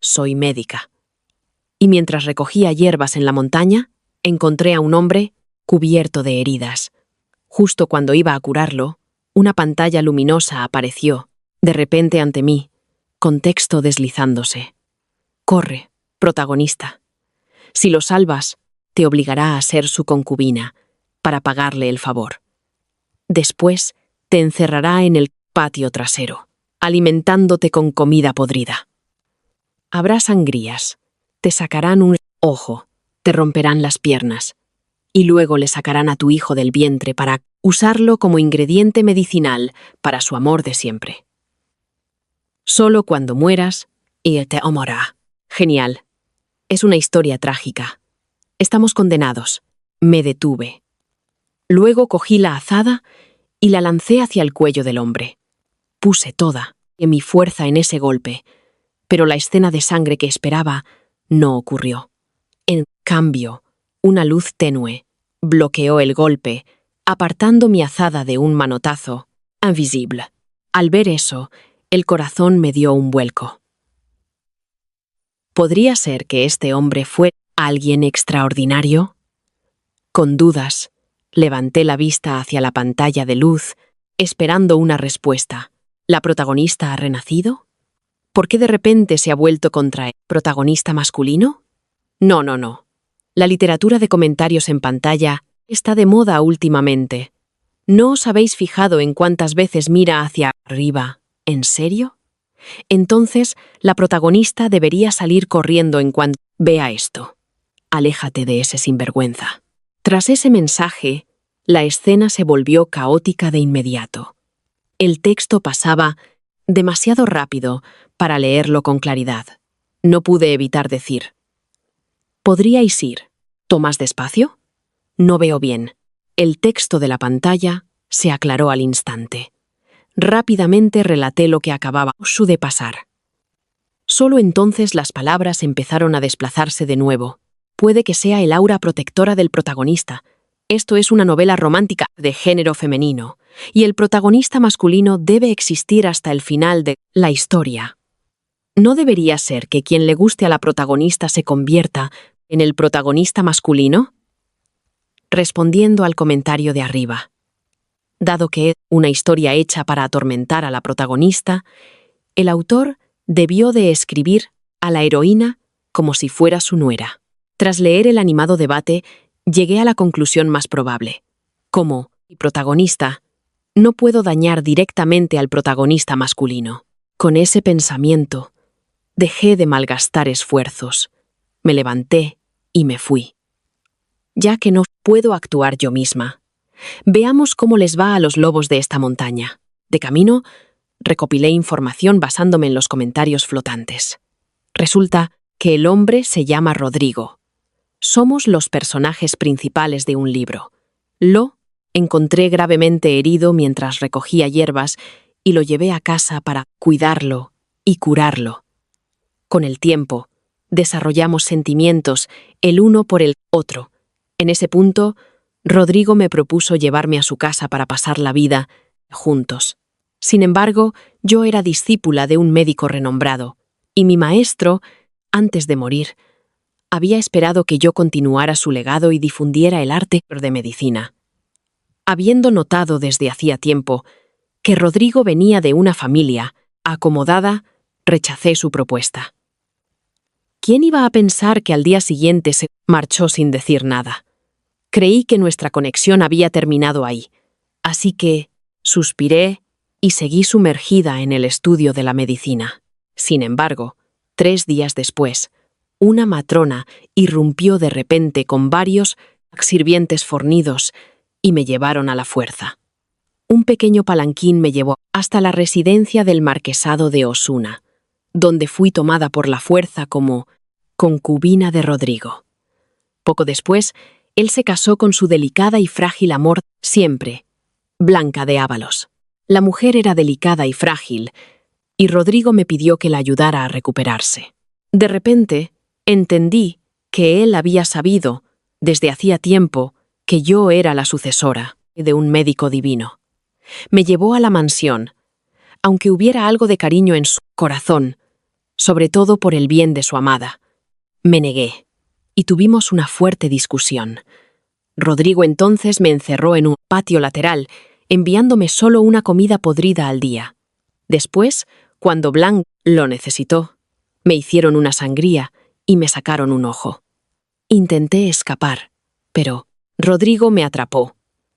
soy médica. Y mientras recogía hierbas en la montaña, encontré a un hombre cubierto de heridas. Justo cuando iba a curarlo, una pantalla luminosa apareció, de repente ante mí, con texto deslizándose. Corre, protagonista. Si lo salvas, te obligará a ser su concubina, para pagarle el favor. Después, te encerrará en el patio trasero, alimentándote con comida podrida. Habrá sangrías, te sacarán un ojo, te romperán las piernas, y luego le sacarán a tu hijo del vientre para usarlo como ingrediente medicinal para su amor de siempre. Solo cuando mueras, y te amará. Genial. Es una historia trágica. Estamos condenados. Me detuve. Luego cogí la azada y la lancé hacia el cuello del hombre. Puse toda mi fuerza en ese golpe, pero la escena de sangre que esperaba no ocurrió. En cambio, una luz tenue bloqueó el golpe, apartando mi azada de un manotazo invisible. Al ver eso, el corazón me dio un vuelco. ¿Podría ser que este hombre fue alguien extraordinario? Con dudas, levanté la vista hacia la pantalla de luz, esperando una respuesta. ¿La protagonista ha renacido? ¿Por qué de repente se ha vuelto contra el protagonista masculino? No. La literatura de comentarios en pantalla está de moda últimamente. ¿No os habéis fijado en cuántas veces mira hacia arriba? ¿En serio? Entonces, la protagonista debería salir corriendo en cuanto vea esto. Aléjate de ese sinvergüenza. Tras ese mensaje, la escena se volvió caótica de inmediato. El texto pasaba demasiado rápido para leerlo con claridad. No pude evitar decir: ¿podríais ir? ¿Tomas despacio? No veo bien. El texto de la pantalla se aclaró al instante. Rápidamente relaté lo que acababa de pasar. Solo entonces las palabras empezaron a desplazarse de nuevo. Puede que sea el aura protectora del protagonista. Esto es una novela romántica de género femenino, y el protagonista masculino debe existir hasta el final de la historia. ¿No debería ser que quien le guste a la protagonista se convierta en el protagonista masculino? Respondiendo al comentario de arriba. Dado que es una historia hecha para atormentar a la protagonista, el autor debió de escribir a la heroína como si fuera su nuera. Tras leer el animado debate, llegué a la conclusión más probable. Como protagonista, no puedo dañar directamente al protagonista masculino. Con ese pensamiento, dejé de malgastar esfuerzos. Me levanté y me fui. Ya que no puedo actuar yo misma, veamos cómo les va a los lobos de esta montaña. De camino, recopilé información basándome en los comentarios flotantes. Resulta que el hombre se llama Rodrigo. Somos los personajes principales de un libro. Lo encontré gravemente herido mientras recogía hierbas y lo llevé a casa para cuidarlo y curarlo. Con el tiempo, desarrollamos sentimientos el uno por el otro. En ese punto, Rodrigo me propuso llevarme a su casa para pasar la vida juntos. Sin embargo, yo era discípula de un médico renombrado, y mi maestro, antes de morir, había esperado que yo continuara su legado y difundiera el arte de medicina. Habiendo notado desde hacía tiempo que Rodrigo venía de una familia acomodada, rechacé su propuesta. ¿Quién iba a pensar que al día siguiente se marchó sin decir nada? Creí que nuestra conexión había terminado ahí, así que suspiré y seguí sumergida en el estudio de la medicina. Sin embargo, 3 días después, una matrona irrumpió de repente con varios sirvientes fornidos y me llevaron a la fuerza. Un pequeño palanquín me llevó hasta la residencia del marquesado de Osuna, donde fui tomada por la fuerza como concubina de Rodrigo. Poco después, él se casó con su delicada y frágil amor siempre, Blanca de Ábalos. La mujer era delicada y frágil, y Rodrigo me pidió que la ayudara a recuperarse. De repente, entendí que él había sabido, desde hacía tiempo, que yo era la sucesora de un médico divino. Me llevó a la mansión. Aunque hubiera algo de cariño en su corazón, sobre todo por el bien de su amada. Me negué, y tuvimos una fuerte discusión. Rodrigo entonces me encerró en un patio lateral, enviándome solo una comida podrida al día. Después, cuando Blanc lo necesitó, me hicieron una sangría y me sacaron un ojo. Intenté escapar, pero Rodrigo me atrapó,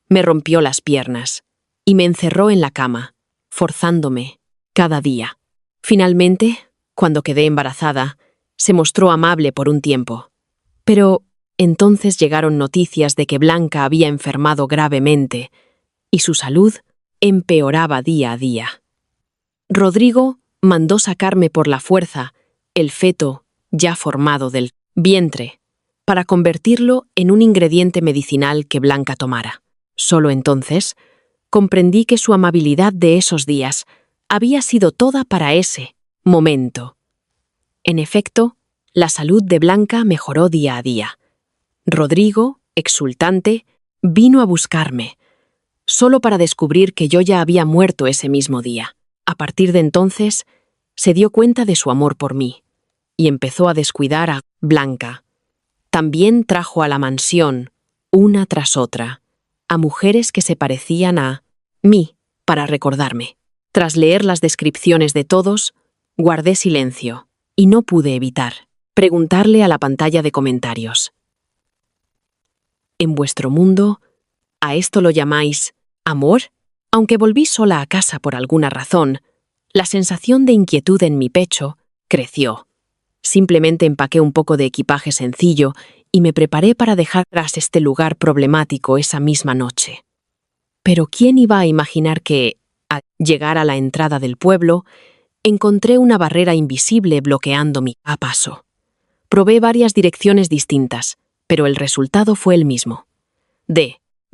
me rompió las piernas y me encerró en la cama, forzándome cada día. Finalmente, cuando quedé embarazada, se mostró amable por un tiempo. Pero entonces llegaron noticias de que Blanca había enfermado gravemente y su salud empeoraba día a día. Rodrigo mandó sacarme por la fuerza el feto ya formado del vientre para convertirlo en un ingrediente medicinal que Blanca tomara. Solo entonces comprendí que su amabilidad de esos días había sido toda para ese momento. En efecto, la salud de Blanca mejoró día a día. Rodrigo, exultante, vino a buscarme, solo para descubrir que yo ya había muerto ese mismo día. A partir de entonces, se dio cuenta de su amor por mí y empezó a descuidar a Blanca. También trajo a la mansión, una tras otra, a mujeres que se parecían a mí para recordarme. Tras leer las descripciones de todos, guardé silencio y no pude evitar preguntarle a la pantalla de comentarios. ¿En vuestro mundo, a esto lo llamáis amor? Aunque volví sola a casa por alguna razón, la sensación de inquietud en mi pecho creció. Simplemente empaqué un poco de equipaje sencillo y me preparé para dejar tras este lugar problemático esa misma noche. Pero ¿quién iba a imaginar que, al llegar a la entrada del pueblo, encontré una barrera invisible bloqueando mi paso? Probé varias direcciones distintas, pero el resultado fue el mismo.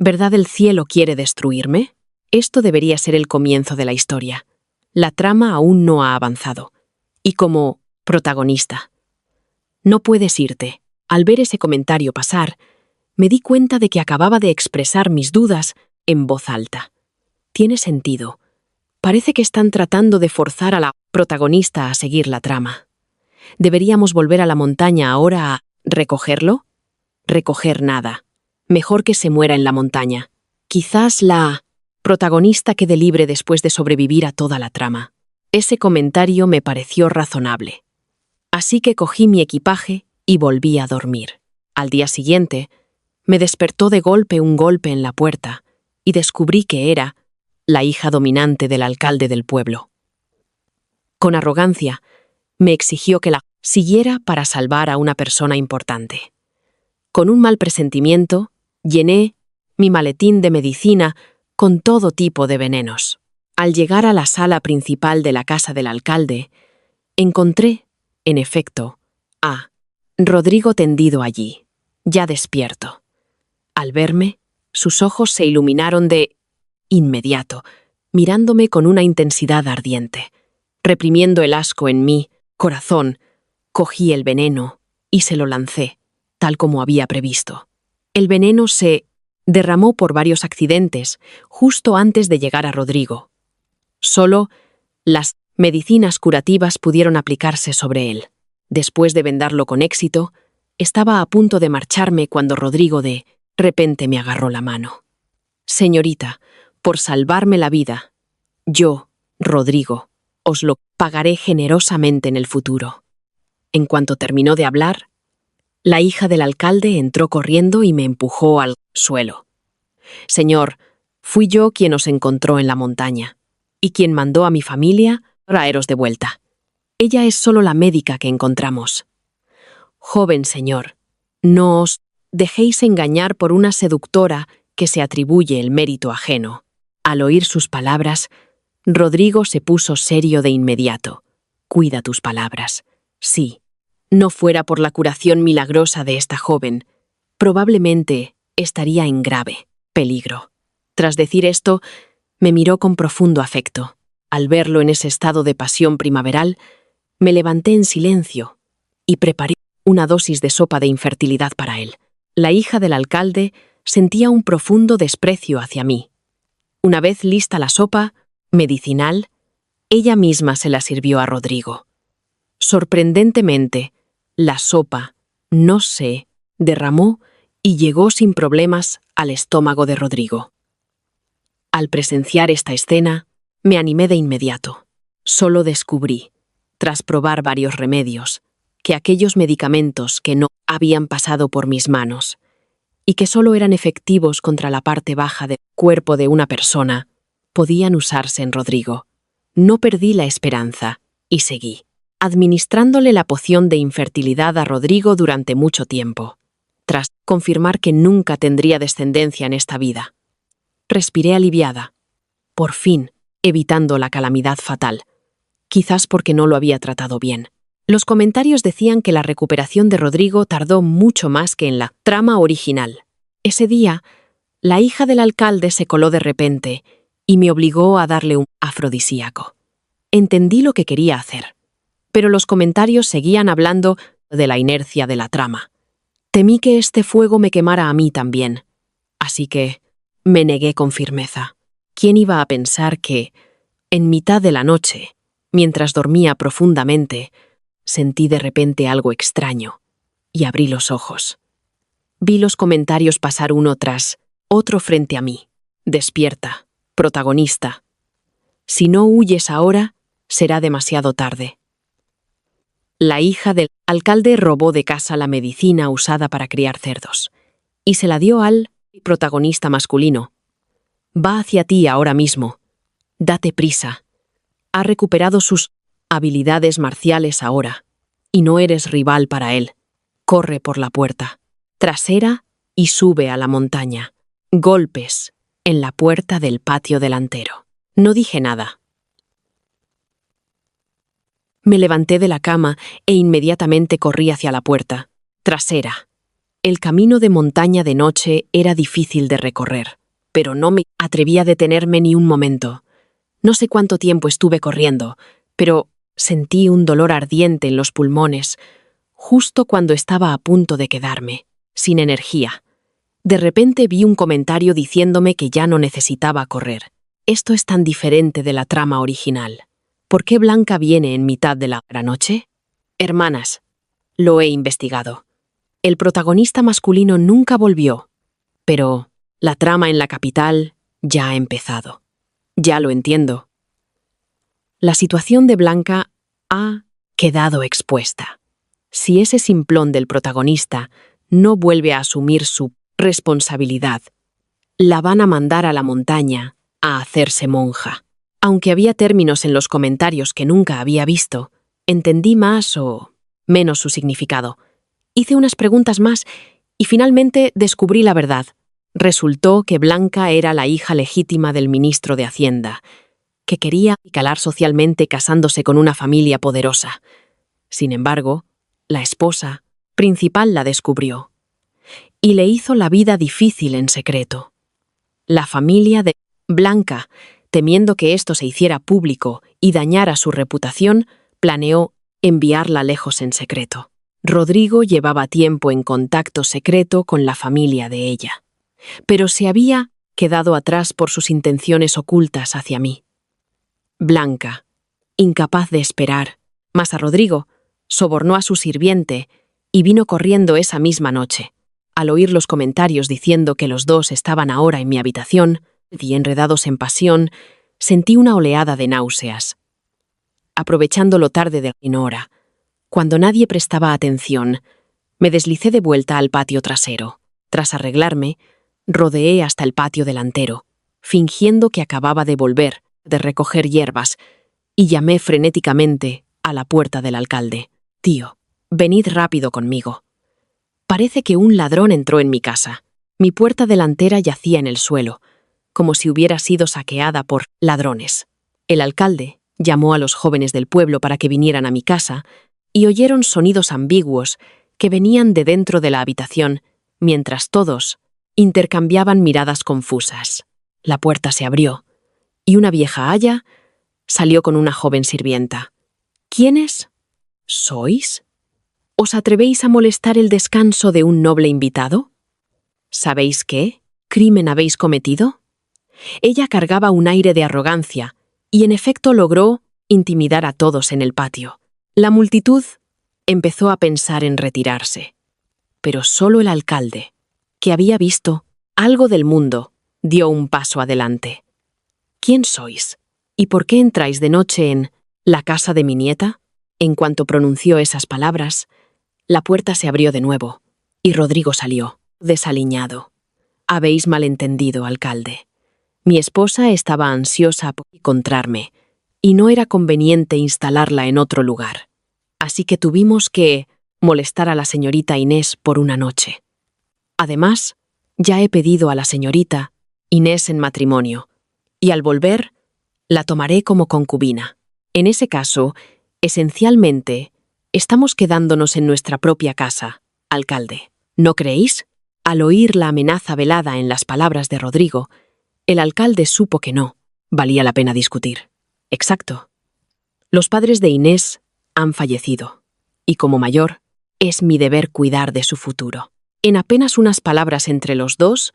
¿Verdad el cielo quiere destruirme? Esto debería ser el comienzo de la historia. La trama aún no ha avanzado. Y como protagonista, no puedes irte. Al ver ese comentario pasar, me di cuenta de que acababa de expresar mis dudas en voz alta. Tiene sentido. Parece que están tratando de forzar a la protagonista a seguir la trama. ¿Deberíamos volver a la montaña ahora a recogerlo? Recoger nada. Mejor que se muera en la montaña. Quizás la protagonista quede libre después de sobrevivir a toda la trama. Ese comentario me pareció razonable. Así que cogí mi equipaje y volví a dormir. Al día siguiente, me despertó de golpe un golpe en la puerta y descubrí que era la hija dominante del alcalde del pueblo. Con arrogancia, me exigió que la siguiera para salvar a una persona importante. Con un mal presentimiento, llené mi maletín de medicina con todo tipo de venenos. Al llegar a la sala principal de la casa del alcalde, encontré, en efecto, a Rodrigo tendido allí, ya despierto. Al verme, sus ojos se iluminaron de inmediato, mirándome con una intensidad ardiente. Reprimiendo el asco en mi corazón, cogí el veneno y se lo lancé, tal como había previsto. El veneno se derramó por varios accidentes justo antes de llegar a Rodrigo. Solo las medicinas curativas pudieron aplicarse sobre él. Después de vendarlo con éxito, estaba a punto de marcharme cuando Rodrigo de repente me agarró la mano. Señorita, por salvarme la vida, yo, Rodrigo, os lo pagaré generosamente en el futuro. En cuanto terminó de hablar, la hija del alcalde entró corriendo y me empujó al suelo. Señor, fui yo quien os encontró en la montaña y quien mandó a mi familia traeros de vuelta. Ella es solo la médica que encontramos. Joven señor, no os dejéis engañar por una seductora que se atribuye el mérito ajeno. Al oír sus palabras, Rodrigo se puso serio de inmediato. Cuida tus palabras. Sí, no fuera por la curación milagrosa de esta joven, probablemente estaría en grave peligro. Tras decir esto, me miró con profundo afecto. Al verlo en ese estado de pasión primaveral, me levanté en silencio y preparé una dosis de sopa de infertilidad para él. La hija del alcalde sentía un profundo desprecio hacia mí. Una vez lista la sopa medicinal, ella misma se la sirvió a Rodrigo. Sorprendentemente, la sopa, no sé, derramó y llegó sin problemas al estómago de Rodrigo. Al presenciar esta escena, me animé de inmediato. Solo descubrí, tras probar varios remedios, que aquellos medicamentos que no habían pasado por mis manos y que solo eran efectivos contra la parte baja del cuerpo de una persona, podían usarse en Rodrigo. No perdí la esperanza y seguí, administrándole la poción de infertilidad a Rodrigo durante mucho tiempo, tras confirmar que nunca tendría descendencia en esta vida. Respiré aliviada, por fin, evitando la calamidad fatal, quizás porque no lo había tratado bien. Los comentarios decían que la recuperación de Rodrigo tardó mucho más que en la trama original. Ese día, la hija del alcalde se coló de repente y me obligó a darle un afrodisíaco. Entendí lo que quería hacer, pero los comentarios seguían hablando de la inercia de la trama. Temí que este fuego me quemara a mí también, así que me negué con firmeza. ¿Quién iba a pensar que, en mitad de la noche, mientras dormía profundamente, sentí de repente algo extraño y abrí los ojos? Vi los comentarios pasar uno tras otro frente a mí. Despierta, protagonista. Si no huyes ahora, será demasiado tarde. La hija del alcalde robó de casa la medicina usada para criar cerdos y se la dio al protagonista masculino. Va hacia ti ahora mismo. Date prisa. Ha recuperado sus habilidades marciales ahora y no eres rival para él. Corre por la puerta trasera y sube a la montaña. Golpes en la puerta del patio delantero. No dije nada. Me levanté de la cama e inmediatamente corrí hacia la puerta trasera. El camino de montaña de noche era difícil de recorrer, pero no me atreví a detenerme ni un momento. No sé cuánto tiempo estuve corriendo, pero sentí un dolor ardiente en los pulmones, justo cuando estaba a punto de quedarme, sin energía. De repente vi un comentario diciéndome que ya no necesitaba correr. Esto es tan diferente de la trama original. ¿Por qué Blanca viene en mitad de la noche? Hermanas, lo he investigado. El protagonista masculino nunca volvió, pero la trama en la capital ya ha empezado. Ya lo entiendo. La situación de Blanca ha quedado expuesta. Si ese simplón del protagonista no vuelve a asumir su responsabilidad, la van a mandar a la montaña a hacerse monja. Aunque había términos en los comentarios que nunca había visto, entendí más o menos su significado. Hice unas preguntas más y finalmente descubrí la verdad. Resultó que Blanca era la hija legítima del ministro de Hacienda, que quería calar socialmente casándose con una familia poderosa. Sin embargo, la esposa principal la descubrió y le hizo la vida difícil en secreto. La familia de Blanca, temiendo que esto se hiciera público y dañara su reputación, planeó enviarla lejos en secreto. Rodrigo llevaba tiempo en contacto secreto con la familia de ella, pero se había quedado atrás por sus intenciones ocultas hacia mí. Blanca, incapaz de esperar, más a Rodrigo, sobornó a su sirviente y vino corriendo esa misma noche. Al oír los comentarios diciendo que los dos estaban ahora en mi habitación y enredados en pasión, sentí una oleada de náuseas. Aprovechando lo tarde de la hora, cuando nadie prestaba atención, me deslicé de vuelta al patio trasero. Tras arreglarme, rodeé hasta el patio delantero, fingiendo que acababa de volver de recoger hierbas, y llamé frenéticamente a la puerta del alcalde. «Tío, venid rápido conmigo. Parece que un ladrón entró en mi casa. Mi puerta delantera yacía en el suelo, como si hubiera sido saqueada por ladrones». El alcalde llamó a los jóvenes del pueblo para que vinieran a mi casa y oyeron sonidos ambiguos que venían de dentro de la habitación, mientras todos intercambiaban miradas confusas. La puerta se abrió y una vieja aya salió con una joven sirvienta. «¿Quiénes sois? ¿Os atrevéis a molestar el descanso de un noble invitado? ¿Sabéis qué crimen habéis cometido?» Ella cargaba un aire de arrogancia y en efecto logró intimidar a todos en el patio. La multitud empezó a pensar en retirarse, pero solo el alcalde, que había visto algo del mundo, dio un paso adelante. ¿Quién sois? ¿Y por qué entráis de noche en la casa de mi nieta? En cuanto pronunció esas palabras, la puerta se abrió de nuevo, y Rodrigo salió, desaliñado. Habéis malentendido, alcalde. Mi esposa estaba ansiosa por encontrarme, y no era conveniente instalarla en otro lugar. Así que tuvimos que molestar a la señorita Inés por una noche. Además, ya he pedido a la señorita Inés en matrimonio, y al volver, la tomaré como concubina. En ese caso, esencialmente, estamos quedándonos en nuestra propia casa, alcalde. ¿No creéis? Al oír la amenaza velada en las palabras de Rodrigo, el alcalde supo que no valía la pena discutir. Exacto. Los padres de Inés han fallecido, y como mayor, es mi deber cuidar de su futuro. En apenas unas palabras entre los dos,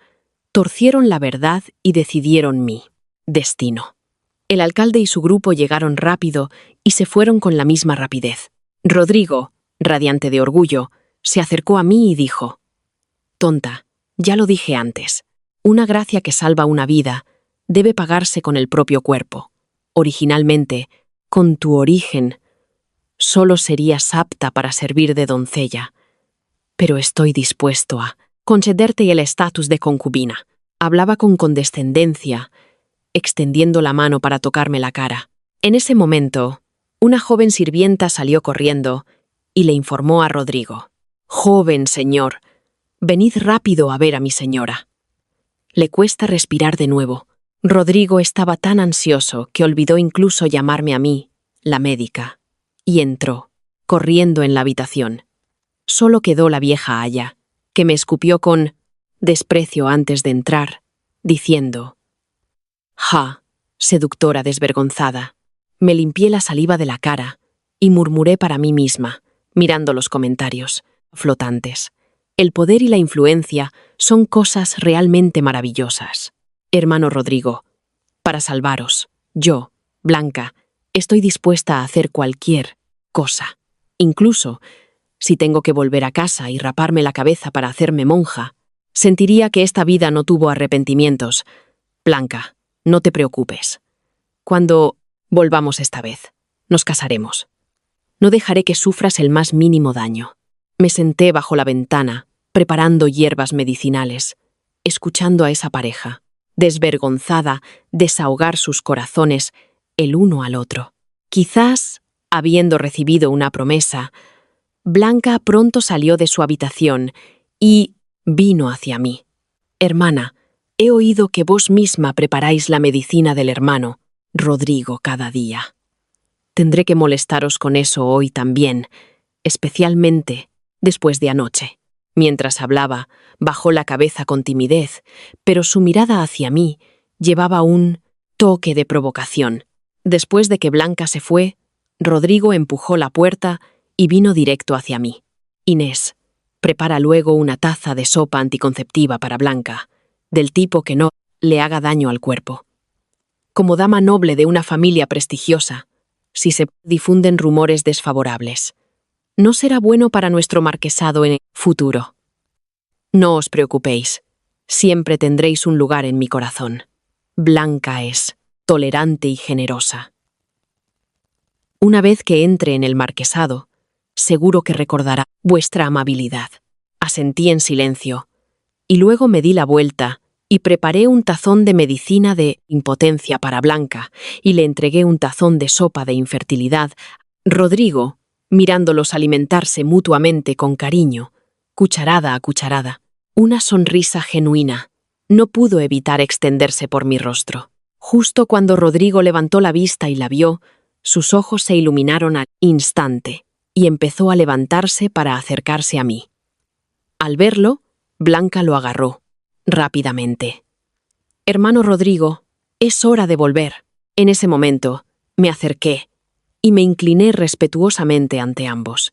torcieron la verdad y decidieron mi destino. El alcalde y su grupo llegaron rápido y se fueron con la misma rapidez. Rodrigo, radiante de orgullo, se acercó a mí y dijo: «Tonta, ya lo dije antes. Una gracia que salva una vida debe pagarse con el propio cuerpo. Originalmente, con tu origen, solo serías apta para servir de doncella. Pero estoy dispuesto a concederte el estatus de concubina». Hablaba con condescendencia, extendiendo la mano para tocarme la cara. En ese momento, una joven sirvienta salió corriendo y le informó a Rodrigo: «Joven señor, venid rápido a ver a mi señora». Le cuesta respirar de nuevo. Rodrigo estaba tan ansioso que olvidó incluso llamarme a mí, la médica, y entró, corriendo en la habitación. Solo quedó la vieja Aya, que me escupió con desprecio antes de entrar, diciendo: «Ja, seductora desvergonzada». Me limpié la saliva de la cara y murmuré para mí misma, mirando los comentarios flotantes: «El poder y la influencia son cosas realmente maravillosas. Hermano Rodrigo, para salvaros, yo, Blanca, estoy dispuesta a hacer cualquier cosa. Incluso, si tengo que volver a casa y raparme la cabeza para hacerme monja, sentiría que esta vida no tuvo arrepentimientos. Blanca, no te preocupes. Cuando volvamos esta vez, nos casaremos. No dejaré que sufras el más mínimo daño». Me senté bajo la ventana, preparando hierbas medicinales, escuchando a esa pareja, desvergonzada, desahogar sus corazones el uno al otro. Quizás, habiendo recibido una promesa, Blanca pronto salió de su habitación y vino hacia mí. «Hermana, he oído que vos misma preparáis la medicina del hermano Rodrigo cada día. Tendré que molestaros con eso hoy también, especialmente después de anoche». Mientras hablaba, bajó la cabeza con timidez, pero su mirada hacia mí llevaba un toque de provocación. Después de que Blanca se fue, Rodrigo empujó la puerta y vino directo hacia mí. «Inés, prepara luego una taza de sopa anticonceptiva para Blanca, del tipo que no le haga daño al cuerpo. Como dama noble de una familia prestigiosa, si se difunden rumores desfavorables, no será bueno para nuestro marquesado en el futuro. No os preocupéis, siempre tendréis un lugar en mi corazón. Blanca es tolerante y generosa. Una vez que entre en el marquesado, seguro que recordará vuestra amabilidad». Asentí en silencio, y luego me di la vuelta y preparé un tazón de medicina de impotencia para Blanca y le entregué un tazón de sopa de infertilidad. Rodrigo, mirándolos alimentarse mutuamente con cariño, cucharada a cucharada. Una sonrisa genuina no pudo evitar extenderse por mi rostro. Justo cuando Rodrigo levantó la vista y la vio, sus ojos se iluminaron al instante y empezó a levantarse para acercarse a mí. Al verlo, Blanca lo agarró rápidamente. «Hermano Rodrigo, es hora de volver». En ese momento, me acerqué y me incliné respetuosamente ante ambos.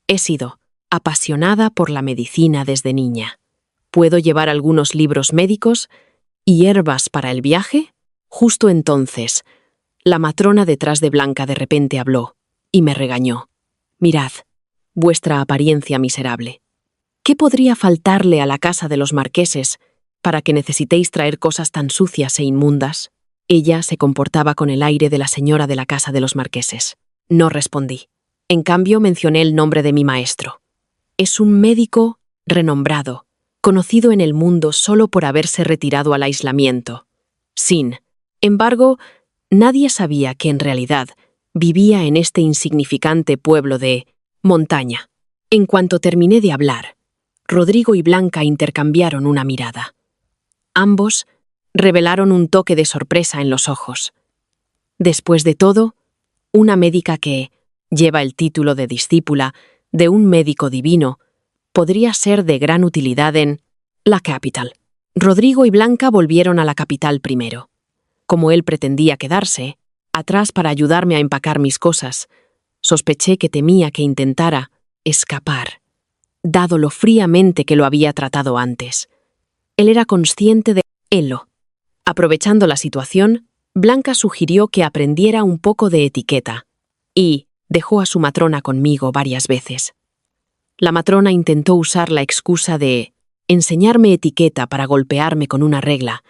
He sido apasionada por la medicina desde niña. ¿Puedo llevar algunos libros médicos y hierbas para el viaje? Justo entonces, la matrona detrás de Blanca de repente habló y me regañó. Mirad, vuestra apariencia miserable. ¿Qué podría faltarle a la casa de los marqueses para que necesitéis traer cosas tan sucias e inmundas? Ella se comportaba con el aire de la señora de la casa de los marqueses. No respondí. En cambio, mencioné el nombre de mi maestro. Es un médico renombrado, conocido en el mundo solo por haberse retirado al aislamiento. Sin embargo, nadie sabía que en realidad vivía en este insignificante pueblo de montaña. En cuanto terminé de hablar, Rodrigo y Blanca intercambiaron una mirada. Ambos revelaron un toque de sorpresa en los ojos. Después de todo, una médica que lleva el título de discípula de un médico divino podría ser de gran utilidad en la capital. Rodrigo y Blanca volvieron a la capital primero. Como él pretendía quedarse atrás para ayudarme a empacar mis cosas, sospeché que temía que intentara escapar, dado lo fríamente que lo había tratado antes. Él era consciente de ello. Aprovechando la situación, Blanca sugirió que aprendiera un poco de etiqueta y dejó a su matrona conmigo varias veces. La matrona intentó usar la excusa de enseñarme etiqueta para golpearme con una regla,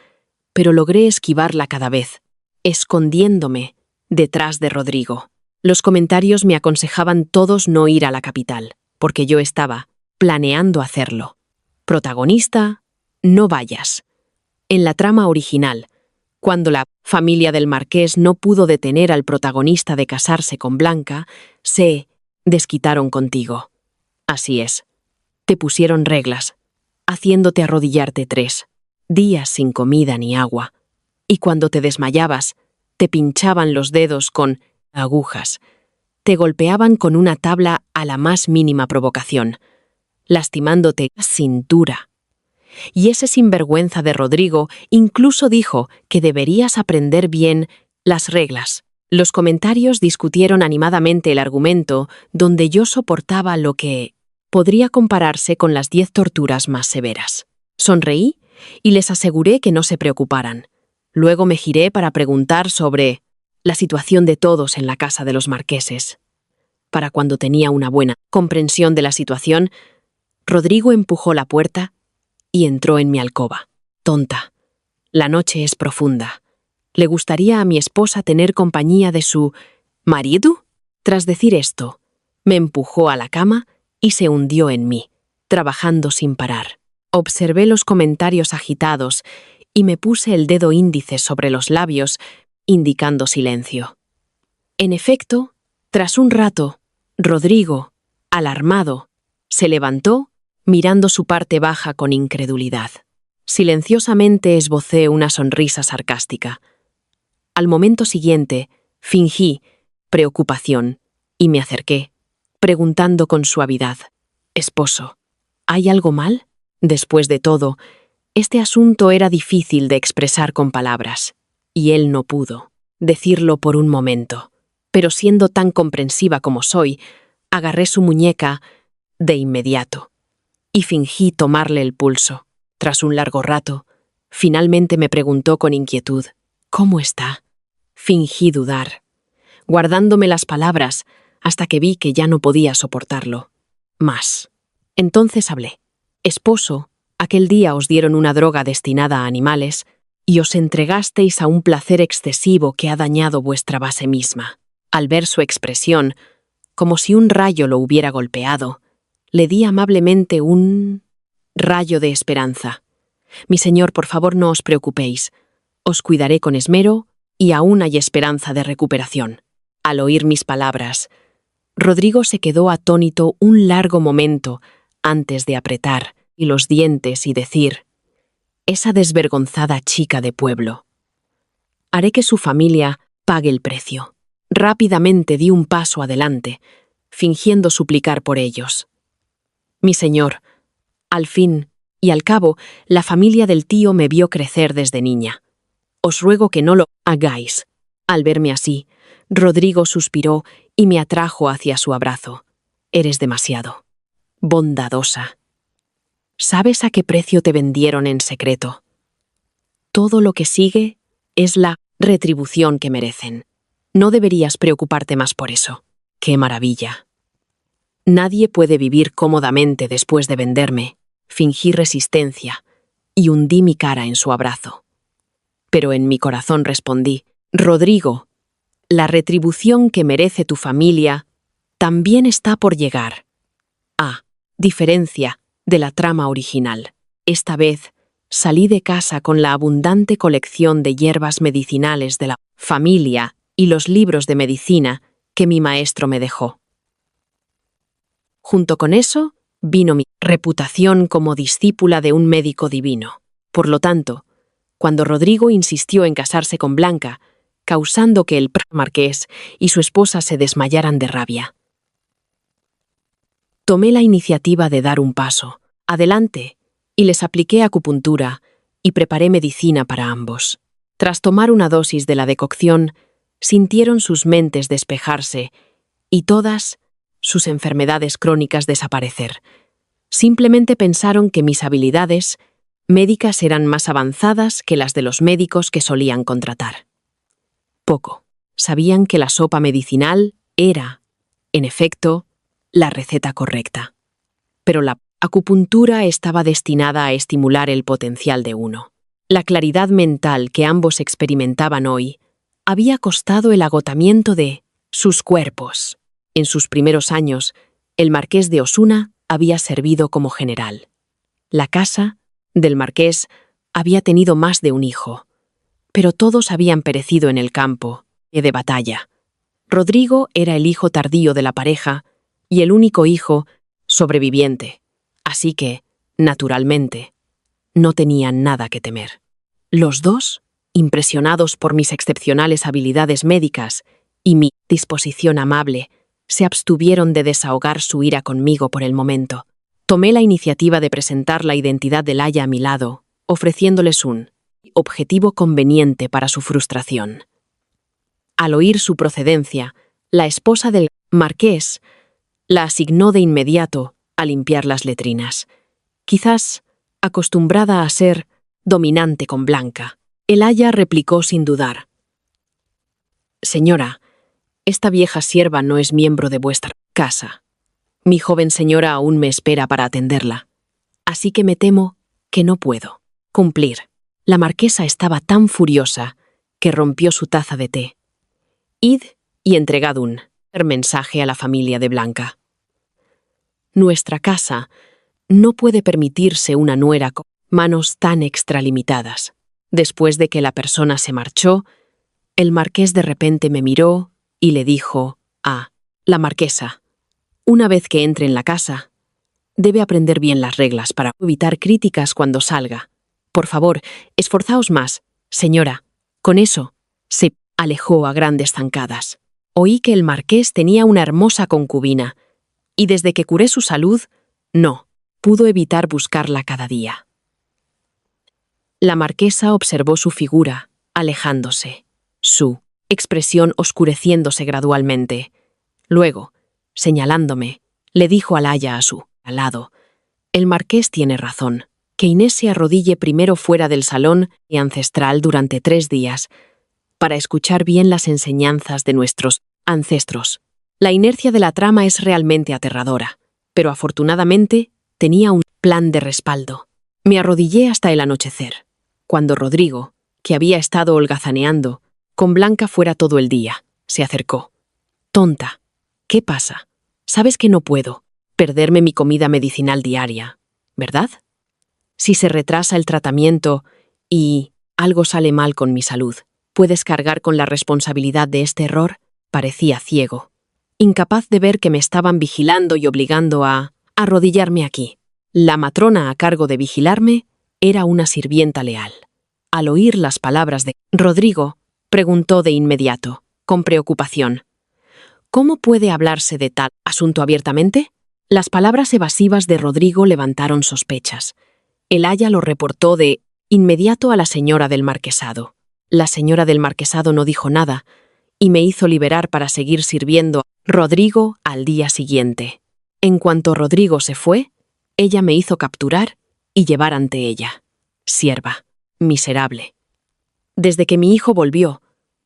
pero logré esquivarla cada vez, escondiéndome detrás de Rodrigo. Los comentarios me aconsejaban todos no ir a la capital, porque yo estaba planeando hacerlo. Protagonista, no vayas. En la trama original, cuando la familia del marqués no pudo detener al protagonista de casarse con Blanca, se desquitaron contigo. Así es. Te pusieron reglas, haciéndote arrodillarte 3 días sin comida ni agua. Y cuando te desmayabas, te pinchaban los dedos con agujas. Te golpeaban con una tabla a la más mínima provocación, lastimándote la cintura. Y ese sinvergüenza de Rodrigo incluso dijo que deberías aprender bien las reglas. Los comentarios discutieron animadamente el argumento donde yo soportaba lo que podría compararse con las 10 torturas más severas. Sonreí y les aseguré que no se preocuparan. Luego me giré para preguntar sobre la situación de todos en la casa de los marqueses. Para cuando tenía una buena comprensión de la situación, Rodrigo empujó la puerta y entró en mi alcoba. Tonta. La noche es profunda. ¿Le gustaría a mi esposa tener compañía de su marido? Tras decir esto, me empujó a la cama y se hundió en mí, trabajando sin parar. Observé los comentarios agitados y me puse el dedo índice sobre los labios, indicando silencio. En efecto, tras un rato, Rodrigo, alarmado, se levantó, mirando su parte baja con incredulidad. Silenciosamente esbocé una sonrisa sarcástica. Al momento siguiente, fingí preocupación y me acerqué, preguntando con suavidad: «Esposo, ¿hay algo mal?» Después de todo, este asunto era difícil de expresar con palabras, y él no pudo decirlo por un momento. Pero siendo tan comprensiva como soy, agarré su muñeca de inmediato y fingí tomarle el pulso. Tras un largo rato, finalmente me preguntó con inquietud: «¿Cómo está?» Fingí dudar, guardándome las palabras hasta que vi que ya no podía soportarlo más. Entonces hablé. «Esposo, aquel día os dieron una droga destinada a animales y os entregasteis a un placer excesivo que ha dañado vuestra base misma». Al ver su expresión, como si un rayo lo hubiera golpeado, le di amablemente un rayo de esperanza. «Mi señor, por favor, no os preocupéis. Os cuidaré con esmero y aún hay esperanza de recuperación». Al oír mis palabras, Rodrigo se quedó atónito un largo momento antes de apretar los dientes y decir: «Esa desvergonzada chica de pueblo. Haré que su familia pague el precio». Rápidamente di un paso adelante, fingiendo suplicar por ellos. «Mi señor, al fin y al cabo, la familia del tío me vio crecer desde niña. Os ruego que no lo hagáis». Al verme así, Rodrigo suspiró y me atrajo hacia su abrazo. «Eres demasiado bondadosa. ¿Sabes a qué precio te vendieron en secreto? Todo lo que sigue es la retribución que merecen. No deberías preocuparte más por eso». «¡Qué maravilla!». Nadie puede vivir cómodamente después de venderme. Fingí resistencia y hundí mi cara en su abrazo. Pero en mi corazón respondí: Rodrigo, la retribución que merece tu familia también está por llegar. A diferencia de la trama original, esta vez salí de casa con la abundante colección de hierbas medicinales de la familia y los libros de medicina que mi maestro me dejó. Junto con eso, vino mi reputación como discípula de un médico divino. Por lo tanto, cuando Rodrigo insistió en casarse con Blanca, causando que el marqués y su esposa se desmayaran de rabia, tomé la iniciativa de dar un paso adelante y les apliqué acupuntura y preparé medicina para ambos. Tras tomar una dosis de la decocción, sintieron sus mentes despejarse y todas sus enfermedades crónicas desaparecer. Simplemente pensaron que mis habilidades médicas eran más avanzadas que las de los médicos que solían contratar. Poco sabían que la sopa medicinal era, en efecto, la receta correcta. Pero la acupuntura estaba destinada a estimular el potencial de uno. La claridad mental que ambos experimentaban hoy había costado el agotamiento de sus cuerpos. En sus primeros años, el marqués de Osuna había servido como general. La casa del marqués había tenido más de un hijo, pero todos habían perecido en el campo de batalla. Rodrigo era el hijo tardío de la pareja y el único hijo sobreviviente, así que, naturalmente, no tenían nada que temer. Los dos, impresionados por mis excepcionales habilidades médicas y mi disposición amable, se abstuvieron de desahogar su ira conmigo por el momento. Tomé la iniciativa de presentar la identidad del aya a mi lado, ofreciéndoles un objetivo conveniente para su frustración. Al oír su procedencia, la esposa del marqués la asignó de inmediato a limpiar las letrinas. Quizás acostumbrada a ser dominante con Blanca, el aya replicó sin dudar: Señora, esta vieja sierva no es miembro de vuestra casa. Mi joven señora aún me espera para atenderla, así que me temo que no puedo cumplir. La marquesa estaba tan furiosa que rompió su taza de té. Id y entregad un mensaje a la familia de Blanca. Nuestra casa no puede permitirse una nuera con manos tan extralimitadas. Después de que la persona se marchó, el marqués de repente me miró y le dijo a la marquesa: una vez que entre en la casa, debe aprender bien las reglas para evitar críticas cuando salga. Por favor, esforzaos más, señora. Con eso, se alejó a grandes zancadas. Oí que el marqués tenía una hermosa concubina, y desde que curé su salud, no pudo evitar buscarla cada día. La marquesa observó su figura, alejándose, su expresión oscureciéndose gradualmente. Luego, señalándome, le dijo al aya a su lado: el marqués tiene razón, que Inés se arrodille primero fuera del salón y ancestral durante 3 días, para escuchar bien las enseñanzas de nuestros ancestros. La inercia de la trama es realmente aterradora, pero afortunadamente tenía un plan de respaldo. Me arrodillé hasta el anochecer, cuando Rodrigo, que había estado holgazaneando con Blanca fuera todo el día, se acercó. Tonta, ¿qué pasa? Sabes que no puedo perderme mi comida medicinal diaria, ¿verdad? Si se retrasa el tratamiento y algo sale mal con mi salud, ¿puedes cargar con la responsabilidad de este error? Parecía ciego, incapaz de ver que me estaban vigilando y obligando a arrodillarme aquí. La matrona a cargo de vigilarme era una sirvienta leal. Al oír las palabras de Rodrigo, preguntó de inmediato, con preocupación: ¿cómo puede hablarse de tal asunto abiertamente? Las palabras evasivas de Rodrigo levantaron sospechas. El aya lo reportó de inmediato a la señora del marquesado. La señora del marquesado no dijo nada y me hizo liberar para seguir sirviendo a Rodrigo al día siguiente. En cuanto Rodrigo se fue, ella me hizo capturar y llevar ante ella. Sierva, miserable. Desde que mi hijo volvió,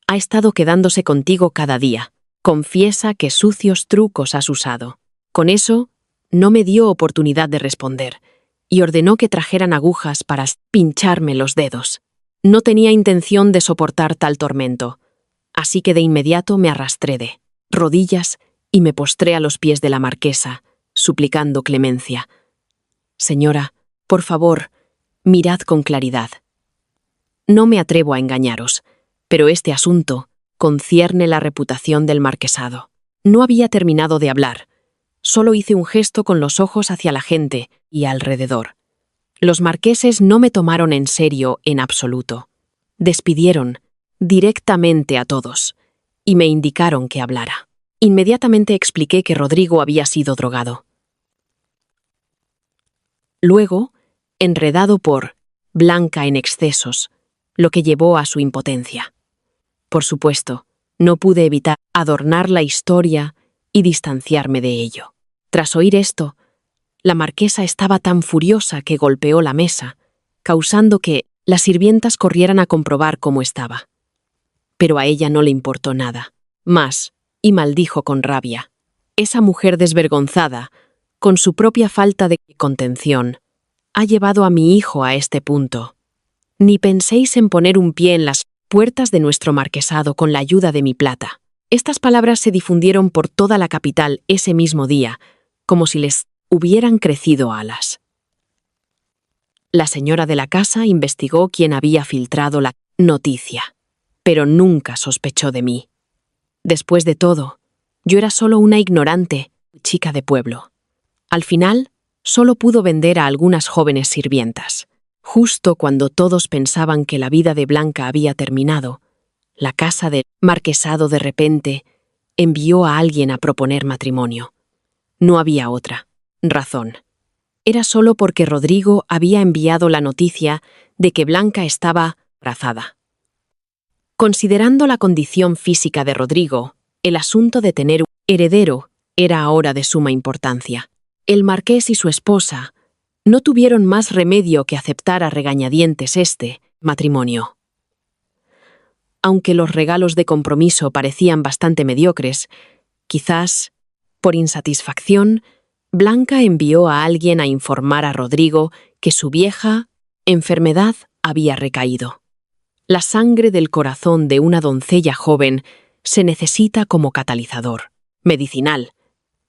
ha estado quedándose contigo cada día. Confiesa que sucios trucos has usado. Con eso, no me dio oportunidad de responder y ordenó que trajeran agujas para pincharme los dedos. No tenía intención de soportar tal tormento, así que de inmediato me arrastré de rodillas y me postré a los pies de la marquesa, suplicando clemencia. Señora, por favor, mirad con claridad. No me atrevo a engañaros, pero este asunto concierne la reputación del marquesado. No había terminado de hablar. Solo hice un gesto con los ojos hacia la gente y alrededor. Los marqueses no me tomaron en serio en absoluto. Despidieron directamente a todos y me indicaron que hablara. Inmediatamente expliqué que Rodrigo había sido drogado. Luego, enredado por Blanca en excesos, lo que llevó a su impotencia. Por supuesto, no pude evitar adornar la historia y distanciarme de ello. Tras oír esto, la marquesa estaba tan furiosa que golpeó la mesa, causando que las sirvientas corrieran a comprobar cómo estaba. Pero a ella no le importó nada, más, y maldijo con rabia. Esa mujer desvergonzada, con su propia falta de contención, ha llevado a mi hijo a este punto. Ni penséis en poner un pie en las puertas de nuestro marquesado con la ayuda de mi plata. Estas palabras se difundieron por toda la capital ese mismo día, como si les hubieran crecido alas. La señora de la casa investigó quién había filtrado la noticia, pero nunca sospechó de mí. Después de todo, yo era solo una ignorante chica de pueblo. Al final, solo pudo vender a algunas jóvenes sirvientas. Justo cuando todos pensaban que la vida de Blanca había terminado, la casa del marquesado de repente envió a alguien a proponer matrimonio. No había otra razón. Era solo porque Rodrigo había enviado la noticia de que Blanca estaba embarazada. Considerando la condición física de Rodrigo, el asunto de tener un heredero era ahora de suma importancia. El marqués y su esposa no tuvieron más remedio que aceptar a regañadientes este matrimonio. Aunque los regalos de compromiso parecían bastante mediocres, quizás, por insatisfacción, Blanca envió a alguien a informar a Rodrigo que su vieja enfermedad había recaído. La sangre del corazón de una doncella joven se necesita como catalizador medicinal,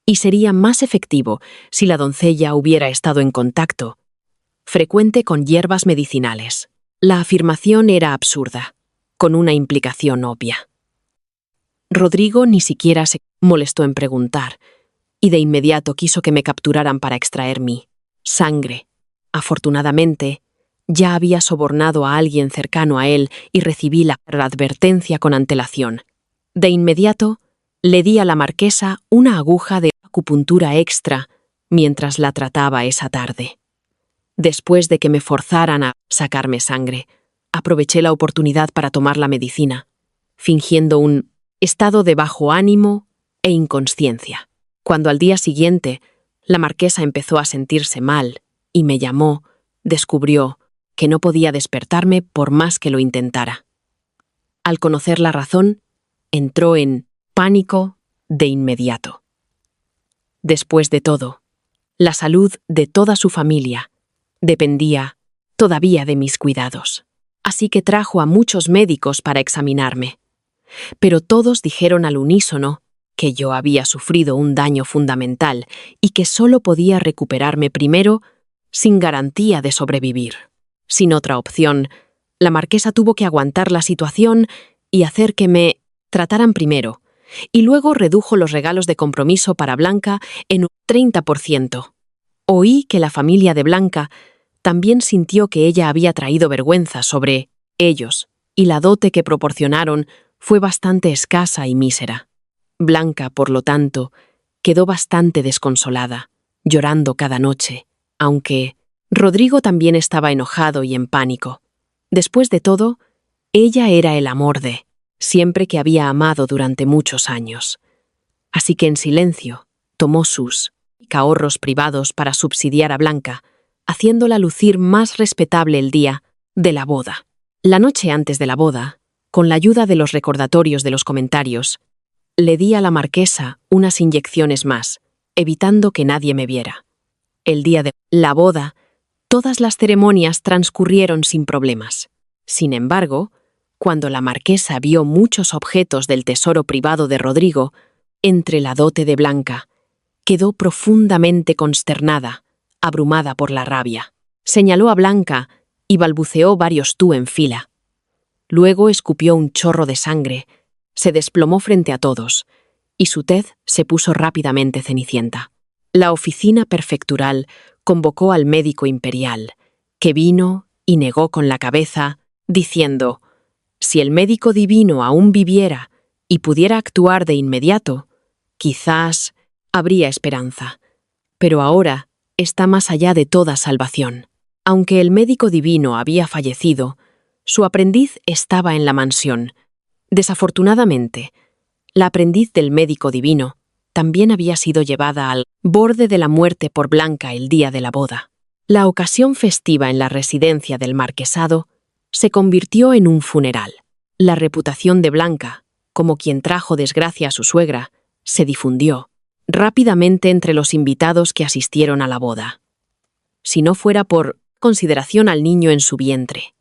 y sería más efectivo si la doncella hubiera estado en contacto frecuente con hierbas medicinales. La afirmación era absurda, con una implicación obvia. Rodrigo ni siquiera se molestó en preguntar, y de inmediato quiso que me capturaran para extraer mi sangre. Afortunadamente, ya había sobornado a alguien cercano a él y recibí la advertencia con antelación. De inmediato, le di a la marquesa una aguja de acupuntura extra mientras la trataba esa tarde. Después de que me forzaran a sacarme sangre, aproveché la oportunidad para tomar la medicina, fingiendo un estado de bajo ánimo e inconsciencia. Cuando al día siguiente la marquesa empezó a sentirse mal y me llamó, descubrió que no podía despertarme por más que lo intentara. Al conocer la razón, entró en pánico de inmediato. Después de todo, la salud de toda su familia dependía todavía de mis cuidados. Así que trajo a muchos médicos para examinarme. Pero todos dijeron al unísono que yo había sufrido un daño fundamental y que solo podía recuperarme primero sin garantía de sobrevivir. Sin otra opción, la marquesa tuvo que aguantar la situación y hacer que me trataran primero, y luego redujo los regalos de compromiso para Blanca en un 30%. Oí que la familia de Blanca también sintió que ella había traído vergüenza sobre ellos, y la dote que proporcionaron fue bastante escasa y mísera. Blanca, por lo tanto, quedó bastante desconsolada, llorando cada noche, aunque Rodrigo también estaba enojado y en pánico. Después de todo, ella era el amor de siempre que había amado durante muchos años. Así que en silencio tomó sus ahorros privados para subsidiar a Blanca, haciéndola lucir más respetable el día de la boda. La noche antes de la boda, con la ayuda de los recordatorios de los comentarios, le di a la marquesa unas inyecciones más, evitando que nadie me viera. El día de la boda, todas las ceremonias transcurrieron sin problemas. Sin embargo, cuando la marquesa vio muchos objetos del tesoro privado de Rodrigo, entre la dote de Blanca, quedó profundamente consternada, abrumada por la rabia. Señaló a Blanca y balbuceó varios tú en fila. Luego escupió un chorro de sangre, se desplomó frente a todos, y su tez se puso rápidamente cenicienta. La oficina prefectural convocó al médico imperial, que vino y negó con la cabeza, diciendo: si el médico divino aún viviera y pudiera actuar de inmediato, quizás habría esperanza. Pero ahora está más allá de toda salvación. Aunque el médico divino había fallecido, su aprendiz estaba en la mansión. Desafortunadamente, la aprendiz del médico divino también había sido llevada al borde de la muerte por Blanca el día de la boda. La ocasión festiva en la residencia del marquesado se convirtió en un funeral. La reputación de Blanca, como quien trajo desgracia a su suegra, se difundió rápidamente entre los invitados que asistieron a la boda. Si no fuera por consideración al niño en su vientre,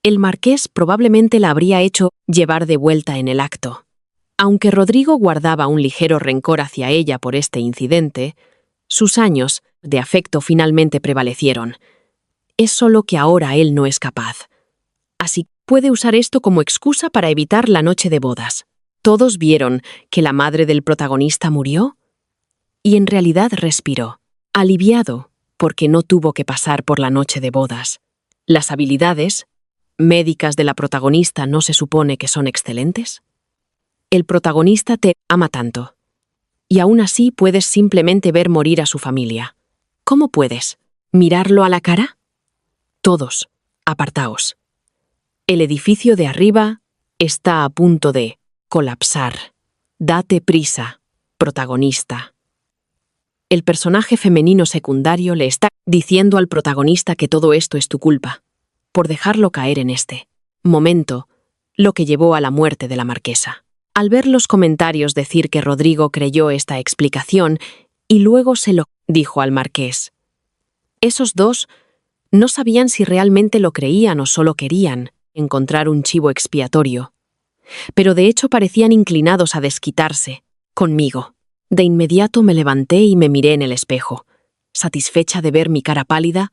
el marqués probablemente la habría hecho llevar de vuelta en el acto. Aunque Rodrigo guardaba un ligero rencor hacia ella por este incidente, sus años de afecto finalmente prevalecieron. Es solo que ahora él no es capaz. Así puede usar esto como excusa para evitar la noche de bodas. Todos vieron que la madre del protagonista murió y en realidad respiró, aliviado porque no tuvo que pasar por la noche de bodas. Las habilidades médicas de la protagonista no se supone que son excelentes. El protagonista te ama tanto, y aún así puedes simplemente ver morir a su familia. ¿Cómo puedes? ¿Mirarlo a la cara? Todos, apartaos. El edificio de arriba está a punto de colapsar. Date prisa, protagonista. El personaje femenino secundario le está diciendo al protagonista que todo esto es tu culpa, por dejarlo caer en este momento, lo que llevó a la muerte de la marquesa. Al ver los comentarios decir que Rodrigo creyó esta explicación y luego se lo dijo al marqués. Esos dos no sabían si realmente lo creían o solo querían encontrar un chivo expiatorio, pero de hecho parecían inclinados a desquitarse conmigo. De inmediato me levanté y me miré en el espejo, satisfecha de ver mi cara pálida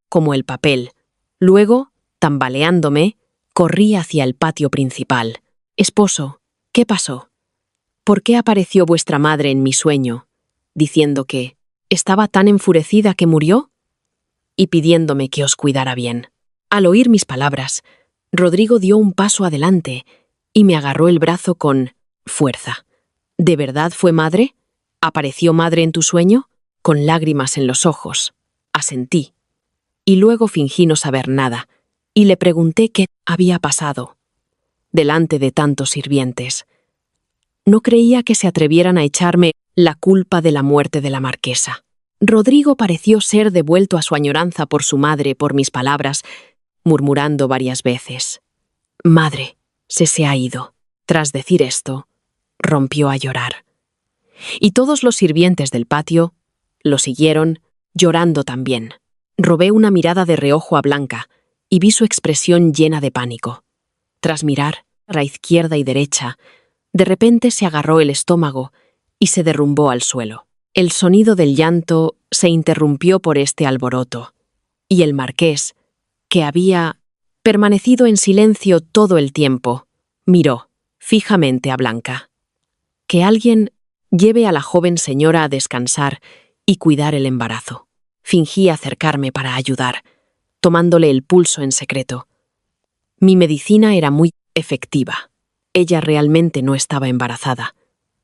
como el papel. Luego, tambaleándome, corrí hacia el patio principal. Esposo, ¿qué pasó? ¿Por qué apareció vuestra madre en mi sueño, diciendo que estaba tan enfurecida que murió? Y pidiéndome que os cuidara bien. Al oír mis palabras, Rodrigo dio un paso adelante y me agarró el brazo con fuerza. ¿De verdad fue madre? ¿Apareció madre en tu sueño? Con lágrimas en los ojos. Asentí. Y luego fingí no saber nada, y le pregunté qué había pasado. Delante de tantos sirvientes. No creía que se atrevieran a echarme la culpa de la muerte de la marquesa. Rodrigo pareció ser devuelto a su añoranza por su madre por mis palabras, murmurando varias veces. Madre, se ha ido. Tras decir esto, rompió a llorar. Y todos los sirvientes del patio lo siguieron, llorando también. Robé una mirada de reojo a Blanca y vi su expresión llena de pánico. Tras mirar a izquierda y derecha, de repente se agarró el estómago y se derrumbó al suelo. El sonido del llanto se interrumpió por este alboroto, y el marqués, que había permanecido en silencio todo el tiempo, miró fijamente a Blanca. Que alguien lleve a la joven señora a descansar y cuidar el embarazo. Fingí acercarme para ayudar, tomándole el pulso en secreto. Mi medicina era muy efectiva. Ella realmente no estaba embarazada,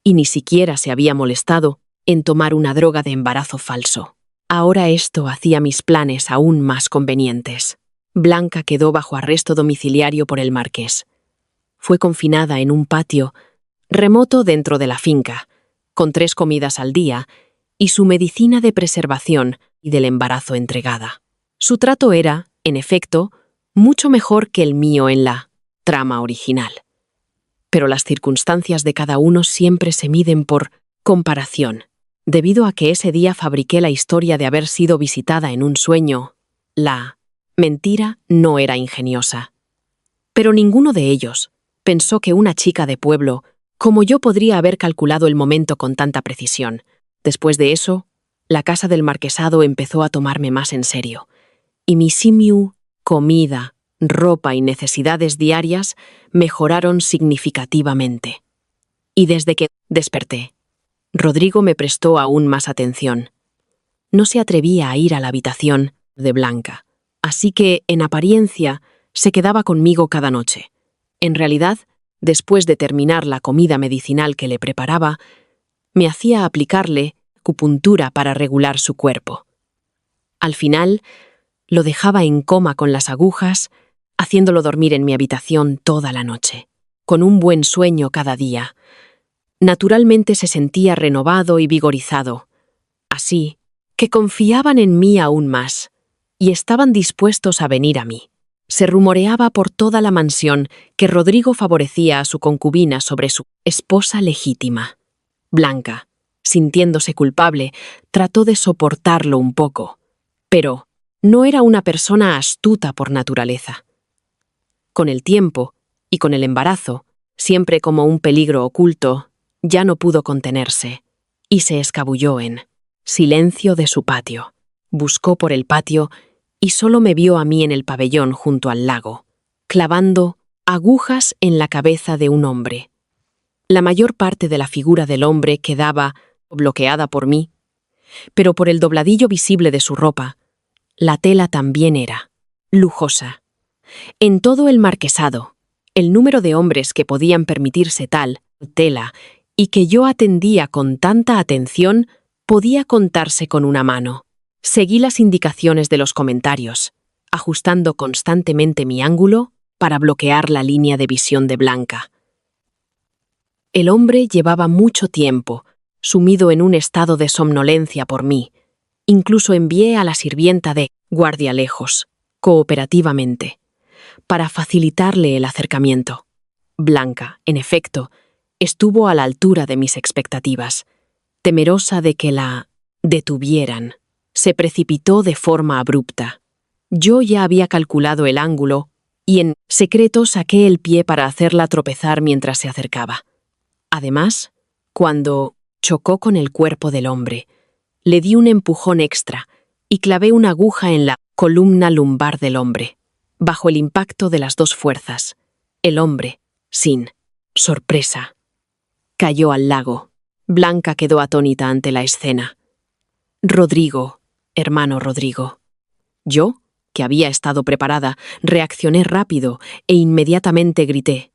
y ni siquiera se había molestado en tomar una droga de embarazo falso. Ahora esto hacía mis planes aún más convenientes. Blanca quedó bajo arresto domiciliario por el marqués. Fue confinada en un patio remoto dentro de la finca, con 3 comidas al día y su medicina de preservación y del embarazo entregada. Su trato era, en efecto, mucho mejor que el mío en la trama original. Pero las circunstancias de cada uno siempre se miden por comparación. Debido a que ese día fabriqué la historia de haber sido visitada en un sueño, la mentira no era ingeniosa. Pero ninguno de ellos pensó que una chica de pueblo, como yo, podría haber calculado el momento con tanta precisión. Después de eso, la casa del marquesado empezó a tomarme más en serio, y mi simiu, comida, ropa y necesidades diarias mejoraron significativamente. Y desde que desperté, Rodrigo me prestó aún más atención. No se atrevía a ir a la habitación de Blanca, así que, en apariencia, se quedaba conmigo cada noche. En realidad, después de terminar la comida medicinal que le preparaba, me hacía aplicarle acupuntura para regular su cuerpo. Al final, lo dejaba en coma con las agujas, haciéndolo dormir en mi habitación toda la noche, con un buen sueño cada día. Naturalmente se sentía renovado y vigorizado, así que confiaban en mí aún más y estaban dispuestos a venir a mí. Se rumoreaba por toda la mansión que Rodrigo favorecía a su concubina sobre su esposa legítima. Blanca, sintiéndose culpable, trató de soportarlo un poco, pero no era una persona astuta por naturaleza. Con el tiempo y con el embarazo, siempre como un peligro oculto, ya no pudo contenerse y se escabulló en silencio de su patio. Buscó por el patio y solo me vio a mí en el pabellón junto al lago, clavando agujas en la cabeza de un hombre. La mayor parte de la figura del hombre quedaba bloqueada por mí, pero por el dobladillo visible de su ropa, la tela también era lujosa. En todo el marquesado, el número de hombres que podían permitirse tal tela y que yo atendía con tanta atención podía contarse con una mano. Seguí las indicaciones de los comentarios, ajustando constantemente mi ángulo para bloquear la línea de visión de Blanca. El hombre llevaba mucho tiempo, sumido en un estado de somnolencia por mí. Incluso envié a la sirvienta de guardia lejos, cooperativamente, para facilitarle el acercamiento. Blanca, en efecto, estuvo a la altura de mis expectativas. Temerosa de que la detuvieran, se precipitó de forma abrupta. Yo ya había calculado el ángulo y en secreto saqué el pie para hacerla tropezar mientras se acercaba. Además, cuando chocó con el cuerpo del hombre, le di un empujón extra y clavé una aguja en la columna lumbar del hombre. Bajo el impacto de las dos fuerzas, el hombre, sin sorpresa, cayó al lago. Blanca quedó atónita ante la escena. Rodrigo, hermano Rodrigo. Yo, que había estado preparada, reaccioné rápido e inmediatamente grité: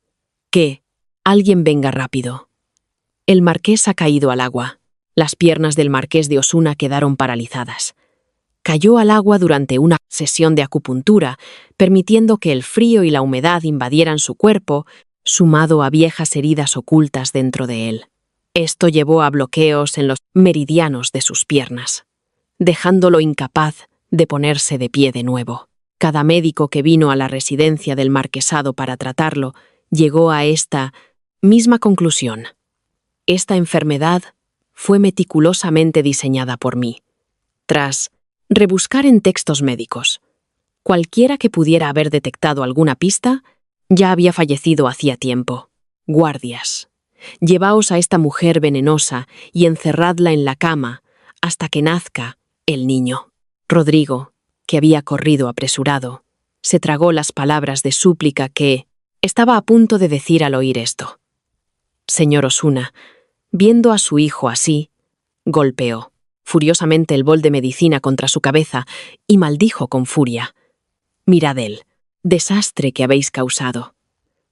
«¡Que alguien venga rápido!». El marqués ha caído al agua. Las piernas del marqués de Osuna quedaron paralizadas. Cayó al agua durante una sesión de acupuntura, permitiendo que el frío y la humedad invadieran su cuerpo, sumado a viejas heridas ocultas dentro de él. Esto llevó a bloqueos en los meridianos de sus piernas, dejándolo incapaz de ponerse de pie de nuevo. Cada médico que vino a la residencia del marquesado para tratarlo llegó a esta misma conclusión. Esta enfermedad fue meticulosamente diseñada por mí. Tras rebuscar en textos médicos, cualquiera que pudiera haber detectado alguna pista ya había fallecido hacía tiempo. Guardias, llevaos a esta mujer venenosa y encerradla en la cama hasta que nazca el niño. Rodrigo, que había corrido apresurado, se tragó las palabras de súplica que estaba a punto de decir al oír esto. Señor Osuna, viendo a su hijo así, golpeó furiosamente el bol de medicina contra su cabeza y maldijo con furia. Mirad el desastre que habéis causado.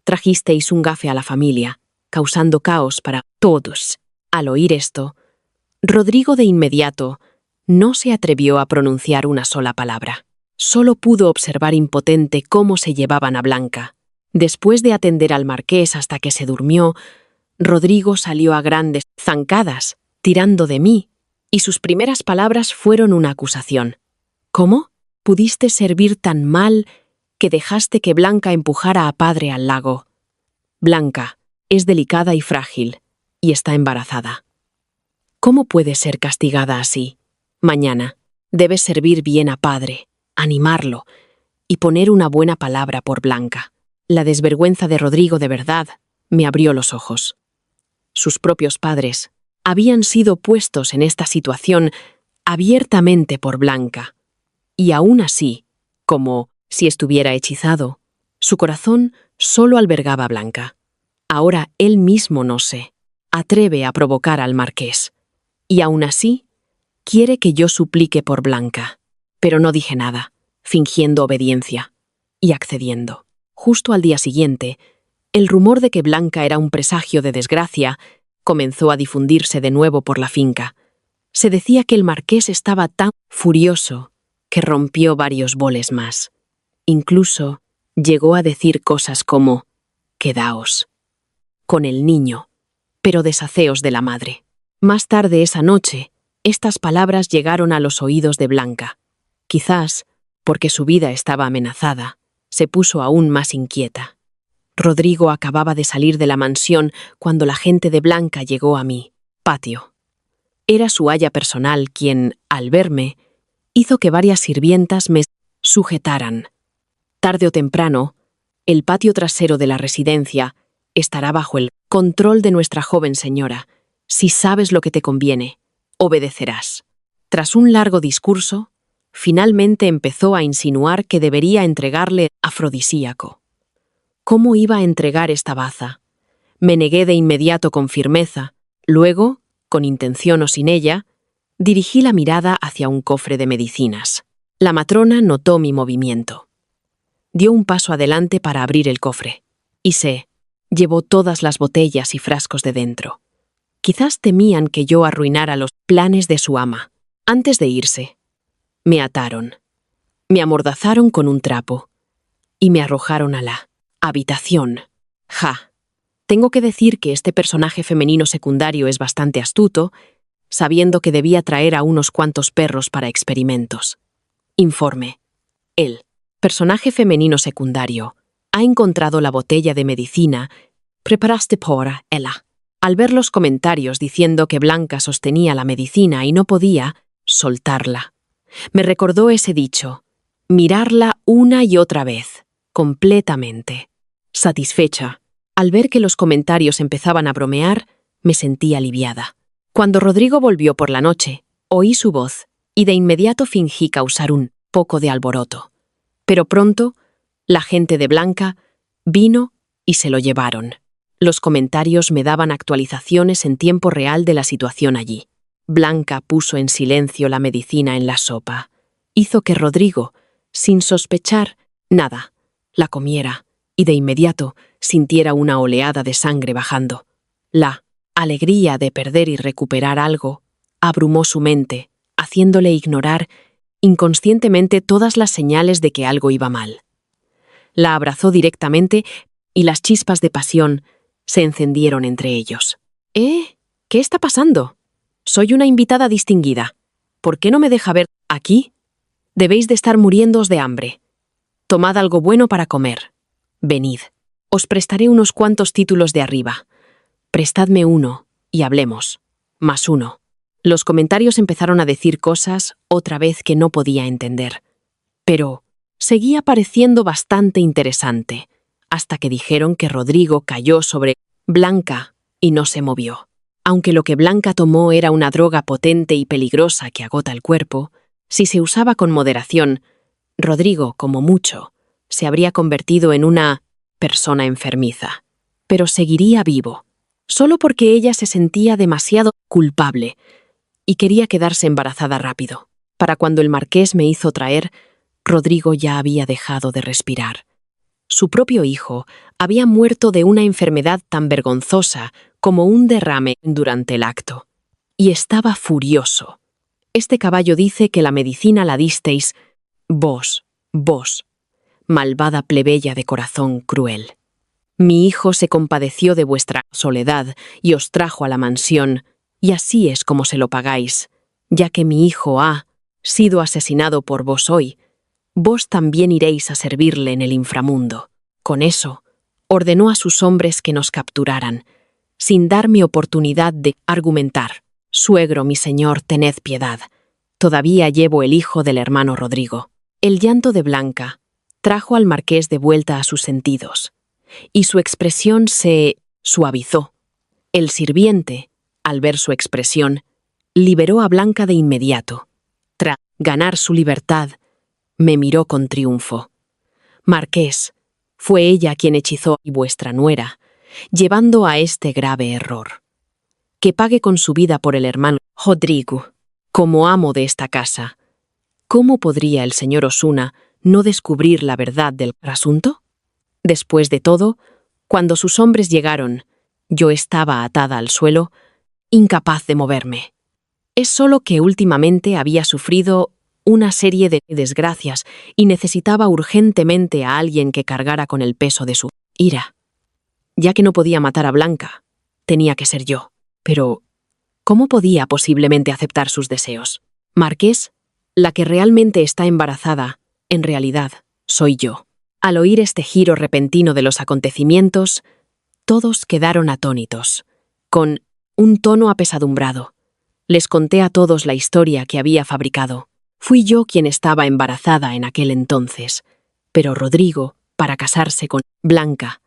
Trajisteis un gafe a la familia, causando caos para todos. Al oír esto, Rodrigo de inmediato no se atrevió a pronunciar una sola palabra. Solo pudo observar impotente cómo se llevaban a Blanca. Después de atender al marqués hasta que se durmió, Rodrigo salió a grandes zancadas, tirando de mí, y sus primeras palabras fueron una acusación. ¿Cómo pudiste servir tan mal que dejaste que Blanca empujara a padre al lago? Blanca es delicada y frágil, y está embarazada. ¿Cómo puede ser castigada así? Mañana debes servir bien a padre, animarlo y poner una buena palabra por Blanca. La desvergüenza de Rodrigo de verdad me abrió los ojos. Sus propios padres habían sido puestos en esta situación abiertamente por Blanca, y aún así, como si estuviera hechizado, su corazón solo albergaba a Blanca. Ahora él mismo no se atreve a provocar al marqués, y aún así quiere que yo suplique por Blanca. Pero no dije nada, fingiendo obediencia y accediendo. Justo al día siguiente, el rumor de que Blanca era un presagio de desgracia comenzó a difundirse de nuevo por la finca. Se decía que el marqués estaba tan furioso que rompió varios boles más. Incluso llegó a decir cosas como «Quedaos con el niño, pero deshaceos de la madre». Más tarde esa noche, estas palabras llegaron a los oídos de Blanca. Quizás, porque su vida estaba amenazada, se puso aún más inquieta. Rodrigo acababa de salir de la mansión cuando la gente de Blanca llegó a mi patio. Era su aya personal quien, al verme, hizo que varias sirvientas me sujetaran. Tarde o temprano, el patio trasero de la residencia estará bajo el control de nuestra joven señora. Si sabes lo que te conviene, obedecerás. Tras un largo discurso, finalmente empezó a insinuar que debería entregarle afrodisíaco. ¿Cómo iba a entregar esta baza? Me negué de inmediato con firmeza. Luego, con intención o sin ella, dirigí la mirada hacia un cofre de medicinas. La matrona notó mi movimiento. Dio un paso adelante para abrir el cofre, y se llevó todas las botellas y frascos de dentro. Quizás temían que yo arruinara los planes de su ama. Antes de irse, me ataron, me amordazaron con un trapo y me arrojaron a la habitación. Ja. Tengo que decir que este personaje femenino secundario es bastante astuto, sabiendo que debía traer a unos cuantos perros para experimentos. Informe. El personaje femenino secundario ha encontrado la botella de medicina preparaste por ella. Al ver los comentarios diciendo que Blanca sostenía la medicina y no podía soltarla, me recordó ese dicho, mirarla una y otra vez, completamente. Satisfecha, al ver que los comentarios empezaban a bromear, me sentí aliviada. Cuando Rodrigo volvió por la noche, oí su voz y de inmediato fingí causar un poco de alboroto. Pero pronto, la gente de Blanca vino y se lo llevaron. Los comentarios me daban actualizaciones en tiempo real de la situación allí. Blanca puso en silencio la medicina en la sopa. Hizo que Rodrigo, sin sospechar nada, la comiera y de inmediato sintiera una oleada de sangre bajando. La alegría de perder y recuperar algo abrumó su mente, haciéndole ignorar inconscientemente todas las señales de que algo iba mal. La abrazó directamente y las chispas de pasión se encendieron entre ellos. ¿Qué está pasando? Soy una invitada distinguida. ¿Por qué no me deja ver aquí? Debéis de estar muriéndoos de hambre. Tomad algo bueno para comer. Venid. Os prestaré unos cuantos títulos de arriba. Prestadme uno y hablemos. Más uno. Los comentarios empezaron a decir cosas otra vez que no podía entender. Pero seguía pareciendo bastante interesante, hasta que dijeron que Rodrigo cayó sobre Blanca y no se movió. Aunque lo que Blanca tomó era una droga potente y peligrosa que agota el cuerpo, si se usaba con moderación, Rodrigo, como mucho, se habría convertido en una persona enfermiza. Pero seguiría vivo, solo porque ella se sentía demasiado culpable y quería quedarse embarazada rápido. Para cuando el marqués me hizo traer, Rodrigo ya había dejado de respirar. Su propio hijo había muerto de una enfermedad tan vergonzosa como un derrame durante el acto. Y estaba furioso. Este caballo dice que la medicina la disteis vos, malvada plebeya de corazón cruel. Mi hijo se compadeció de vuestra soledad y os trajo a la mansión, y así es como se lo pagáis, ya que mi hijo ha sido asesinado por vos hoy. Vos también iréis a servirle en el inframundo. Con eso, ordenó a sus hombres que nos capturaran, sin darme oportunidad de argumentar. Suegro, mi señor, tened piedad. Todavía llevo el hijo del hermano Rodrigo. El llanto de Blanca trajo al marqués de vuelta a sus sentidos, y su expresión se suavizó. El sirviente, al ver su expresión, liberó a Blanca de inmediato. Tras ganar su libertad, me miró con triunfo. Marqués, fue ella quien hechizó a vuestra nuera, llevando a este grave error. Que pague con su vida por el hermano Rodrigo, como amo de esta casa. ¿Cómo podría el señor Osuna no descubrir la verdad del asunto? Después de todo, cuando sus hombres llegaron, yo estaba atada al suelo, incapaz de moverme. Es solo que últimamente había sufrido una serie de desgracias y necesitaba urgentemente a alguien que cargara con el peso de su ira. Ya que no podía matar a Blanca, tenía que ser yo. Pero, ¿cómo podía posiblemente aceptar sus deseos? Marqués, la que realmente está embarazada, en realidad, soy yo. Al oír este giro repentino de los acontecimientos, todos quedaron atónitos. Con un tono apesadumbrado, les conté a todos la historia que había fabricado. Fui yo quien estaba embarazada en aquel entonces, pero Rodrigo, para casarse con Blanca,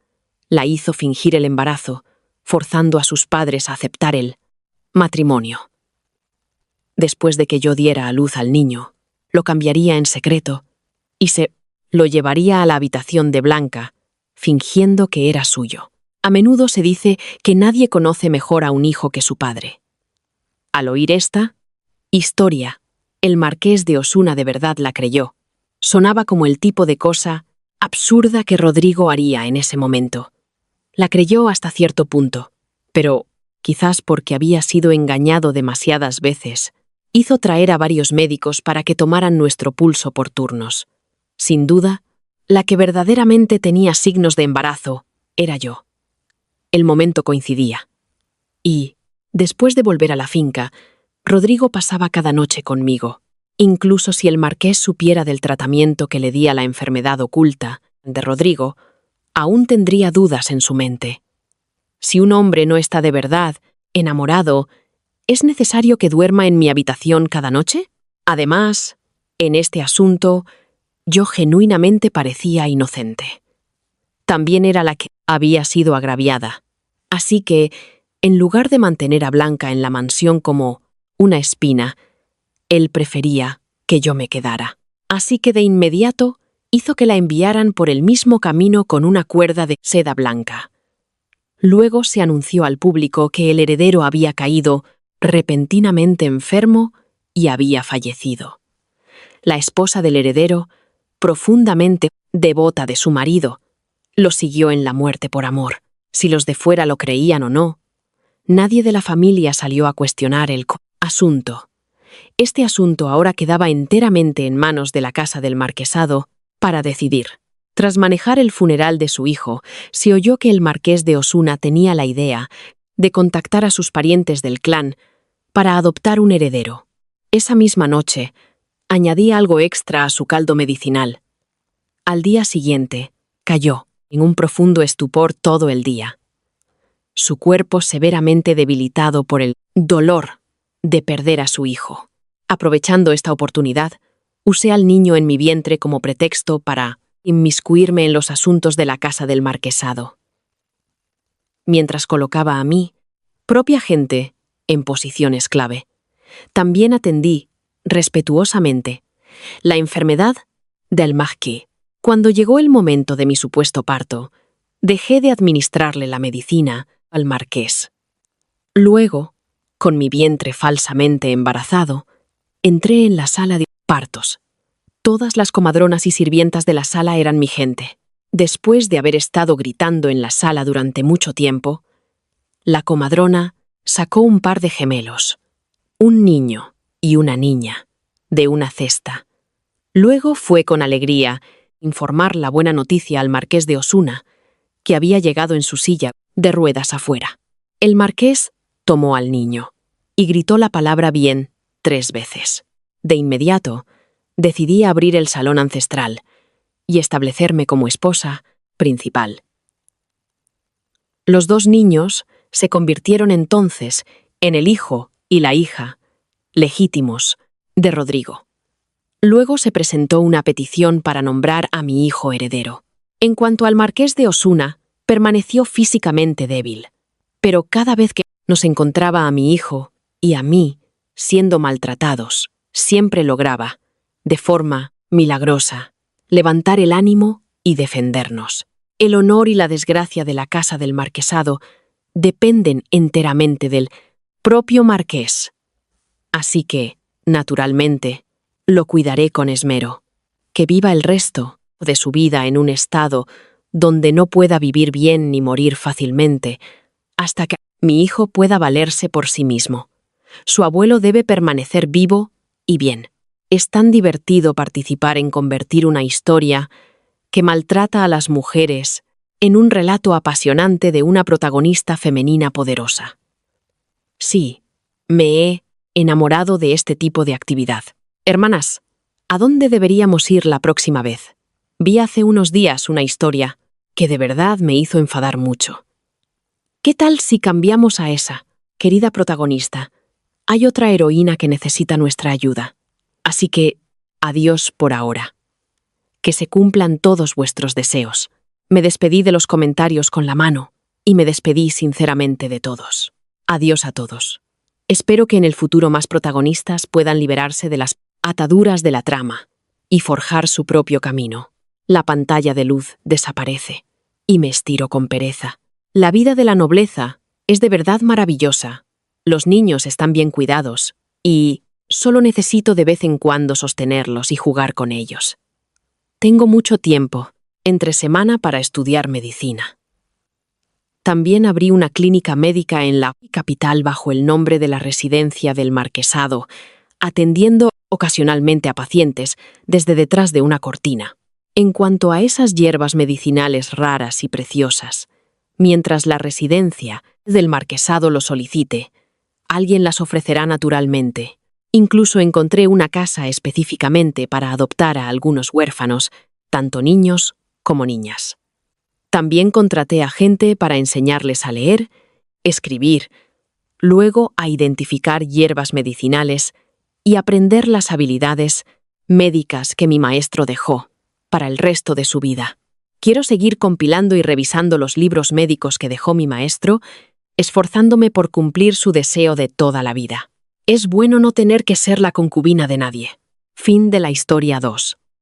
la hizo fingir el embarazo, forzando a sus padres a aceptar el matrimonio. Después de que yo diera a luz al niño, lo cambiaría en secreto y se lo llevaría a la habitación de Blanca, fingiendo que era suyo. A menudo se dice que nadie conoce mejor a un hijo que su padre. Al oír esta historia, el marqués de Osuna de verdad la creyó. Sonaba como el tipo de cosa absurda que Rodrigo haría en ese momento. La creyó hasta cierto punto, pero, quizás porque había sido engañado demasiadas veces, hizo traer a varios médicos para que tomaran nuestro pulso por turnos. Sin duda, la que verdaderamente tenía signos de embarazo era yo. El momento coincidía. Y, después de volver a la finca, Rodrigo pasaba cada noche conmigo. Incluso si el marqués supiera del tratamiento que le di a la enfermedad oculta de Rodrigo, aún tendría dudas en su mente. Si un hombre no está de verdad enamorado, ¿es necesario que duerma en mi habitación cada noche? Además, en este asunto, yo genuinamente parecía inocente. También era la que había sido agraviada. Así que, en lugar de mantener a Blanca en la mansión como una espina, él prefería que yo me quedara. Así que de inmediato hizo que la enviaran por el mismo camino con una cuerda de seda blanca. Luego se anunció al público que el heredero había caído repentinamente enfermo y había fallecido. La esposa del heredero, profundamente devota de su marido, lo siguió en la muerte por amor. Si los de fuera lo creían o no, nadie de la familia salió a cuestionar el asunto. Este asunto ahora quedaba enteramente en manos de la casa del marquesado para decidir. Tras manejar el funeral de su hijo, se oyó que el marqués de Osuna tenía la idea de contactar a sus parientes del clan para adoptar un heredero. Esa misma noche, añadí algo extra a su caldo medicinal. Al día siguiente, cayó en un profundo estupor todo el día. Su cuerpo severamente debilitado por el dolor de perder a su hijo. Aprovechando esta oportunidad, usé al niño en mi vientre como pretexto para inmiscuirme en los asuntos de la casa del marquesado. Mientras colocaba a mí, propia gente, en posiciones clave, también atendí, respetuosamente, la enfermedad del marqués. Cuando llegó el momento de mi supuesto parto, dejé de administrarle la medicina al marqués. Luego, con mi vientre falsamente embarazado, entré en la sala de partos. Todas las comadronas y sirvientas de la sala eran mi gente. Después de haber estado gritando en la sala durante mucho tiempo, la comadrona sacó un par de gemelos, un niño y una niña, de una cesta. Luego fue con alegría informar la buena noticia al marqués de Osuna, que había llegado en su silla de ruedas afuera. El marqués tomó al niño y gritó la palabra bien 3 veces. De inmediato, decidí abrir el salón ancestral y establecerme como esposa principal. Los 2 niños se convirtieron entonces en el hijo y la hija, legítimos, de Rodrigo. Luego se presentó una petición para nombrar a mi hijo heredero. En cuanto al marqués de Osuna, permaneció físicamente débil, pero cada vez que nos encontraba a mi hijo y a mí siendo maltratados, siempre lograba, de forma milagrosa, levantar el ánimo y defendernos. El honor y la desgracia de la casa del marquesado dependen enteramente del propio marqués. Así que, naturalmente, lo cuidaré con esmero. Que viva el resto de su vida en un estado donde no pueda vivir bien ni morir fácilmente, hasta que mi hijo pueda valerse por sí mismo. Su abuelo debe permanecer vivo y bien. Es tan divertido participar en convertir una historia que maltrata a las mujeres en un relato apasionante de una protagonista femenina poderosa. Sí, me he enamorado de este tipo de actividad. Hermanas, ¿a dónde deberíamos ir la próxima vez? Vi hace unos días una historia que de verdad me hizo enfadar mucho. ¿Qué tal si cambiamos a esa, querida protagonista? Hay otra heroína que necesita nuestra ayuda. Así que, adiós por ahora. Que se cumplan todos vuestros deseos. Me despedí de los comentarios con la mano y me despedí sinceramente de todos. Adiós a todos. Espero que en el futuro más protagonistas puedan liberarse de las ataduras de la trama y forjar su propio camino. La pantalla de luz desaparece y me estiro con pereza. La vida de la nobleza es de verdad maravillosa. Los niños están bien cuidados y solo necesito de vez en cuando sostenerlos y jugar con ellos. Tengo mucho tiempo entre semana para estudiar medicina. También abrí una clínica médica en la capital bajo el nombre de la Residencia del Marquesado, atendiendo ocasionalmente a pacientes desde detrás de una cortina. En cuanto a esas hierbas medicinales raras y preciosas, mientras la residencia del Marquesado lo solicite, alguien las ofrecerá naturalmente. Incluso encontré una casa específicamente para adoptar a algunos huérfanos, tanto niños como niñas. También contraté a gente para enseñarles a leer, escribir, luego a identificar hierbas medicinales y aprender las habilidades médicas que mi maestro dejó para el resto de su vida. Quiero seguir compilando y revisando los libros médicos que dejó mi maestro, esforzándome por cumplir su deseo de toda la vida. Es bueno no tener que ser la concubina de nadie. Fin de la historia 2.